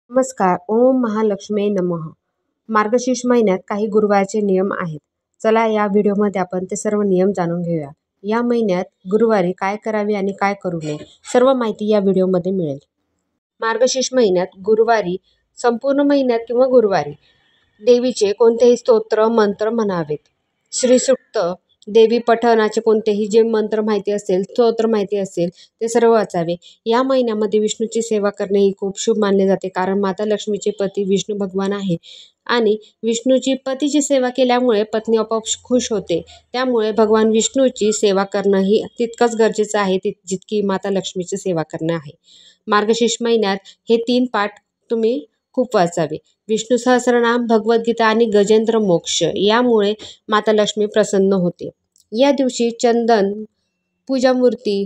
नमस्कार. ओम महालक्ष्मी नमः. मार्गशीर्ष महिन्यात काही गुरुवारचे नियम आहेत. चला या व्हिडिओमध्ये आपण ते सर्व नियम जाणून घेऊया. या महिन्यात गुरुवारी काय करावे आणि काय करू नये सर्व माहिती या व्हिडिओमध्ये मिळेल. मार्गशीर्ष महिन्यात गुरुवारी संपूर्ण महिन्यात किंवा गुरुवारी देवीचे कोणतेही स्तोत्र मंत्र म्हणावेत. श्रीसूक्त, देवी पठणाचे कोणतेही जे मंत्र माहिती असेल, स्तोत्र माहिती असेल ते सर्व वाचावे. या महिन्यामध्ये विष्णूची सेवा करणे ही खूप शुभ मानले जाते, कारण माता लक्ष्मीचे पती विष्णू भगवान आहे आणि विष्णूची पतीची सेवा केल्यामुळे पत्नी आपोआप खुश होते. त्यामुळे भगवान विष्णूची सेवा करणं ही तितकंच गरजेचं आहे जितकी माता लक्ष्मीची सेवा करणं आहे. मार्गशीर्ष महिन्यात हे 3 पाठ तुम्ही खूप वाचावे. विष्णू सहस्रनाम, भगवद्गीता आणि गजेंद्र मोक्ष यामुळे माता लक्ष्मी प्रसन्न होते. या दिवशी चंदन, पूजामूर्ती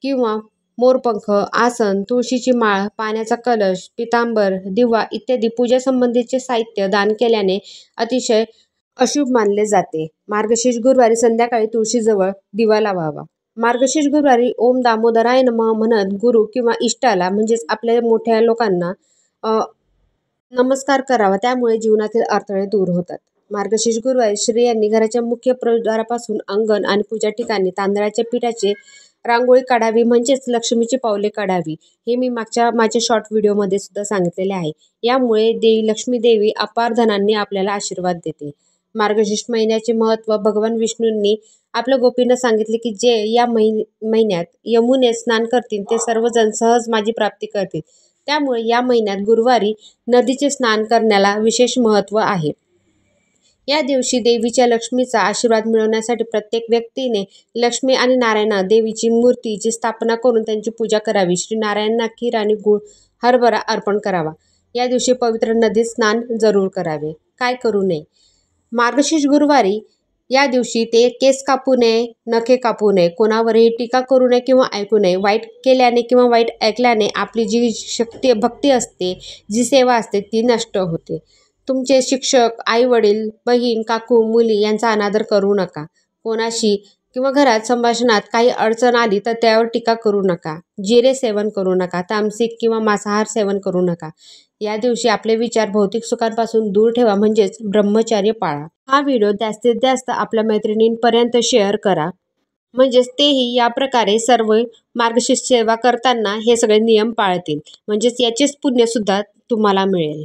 किंवा मोरपंख, आसन, तुळशीची माळ, पाण्याचा कलश, पितांबर, दिवा इत्यादी पूजासंबंधीचे साहित्य दान केल्याने अतिशय अशुभ मानले जाते. मार्गशीर्ष गुरुवारी संध्याकाळी तुळशीजवळ दिवा लावावा. मार्गशीर्ष गुरुवारी ओम दामोदराय नमः म्हणत गुरु किंवा इष्टाला म्हणजेच आपल्या मोठ्या लोकांना नमस्कार करावा. त्यामुळे जीवनातील अडथळे दूर होतात. मार्गशीर्ष गुरुवारी स्त्रियांनी घराच्या मुख्य प्रवेशद्वारापासून अंगण आणि पूजा ठिकाणी तांदळाच्या पिठाची रांगोळी काढावी, म्हणजेच लक्ष्मीची पावले काढावी. हे मी माझ्या शॉर्ट व्हिडिओमध्ये सुद्धा सांगितलेले आहे. यामुळे लक्ष्मी देवी अपार धनांनी आपल्याला आशीर्वाद देते. मार्गशीर्ष महिन्याचे महत्त्व भगवान विष्णूंनी आपल्या गोपींना सांगितले की जे या महिन्यात यमुनेत स्नान करतील ते सर्वजण सहज माझी प्राप्ती करतील. त्यामुळे या महिन्यात गुरुवारी नदीचे स्नान करण्याला विशेष महत्त्व आहे. या दिवशी देवीच्या लक्ष्मीचा आशीर्वाद मिळवण्यासाठी प्रत्येक व्यक्तीने लक्ष्मी आणि नारायण देवीची मूर्तीची स्थापना करून त्यांची पूजा करावी. श्री नारायणांना खीर आणि गूळ हरभरा अर्पण करावा. या दिवशी पवित्र नदीत स्नान जरूर करावे. काय करू नये? मार्गशीर्ष गुरुवारी या दिवशी ते केस कापू नये, नखे कापू नये, कोणावरही टीका करू नये किंवा ऐकू नये. वाईट केल्याने किंवा वाईट ऐकल्याने आपली जी भक्ती असते, जी सेवा असते ती नष्ट होते. तुमचे शिक्षक, आई-वडील, बहीण, काकू, मुली यांचा अनादर करू नका. कोणाशी किंवा घरात संभाषणात काही अडचण आली तर त्यावर टीका करू नका. जिरे सेवन करू नका. तामसिक किंवा मांसाहार सेवन करू नका. या दिवशी आपले विचार भौतिक सुखांपासून दूर ठेवा, म्हणजेच ब्रह्मचर्य पाळा. हा व्हिडिओ जास्तीत जास्त आपल्या मैत्रिणींपर्यंत शेअर करा, म्हणजेच तेही या प्रकारे सर्व मार्गशीर्ष सेवा करताना हे सगळे नियम पाळतील. म्हणजेच याचेच पुण्यसुद्धा तुम्हाला मिळेल.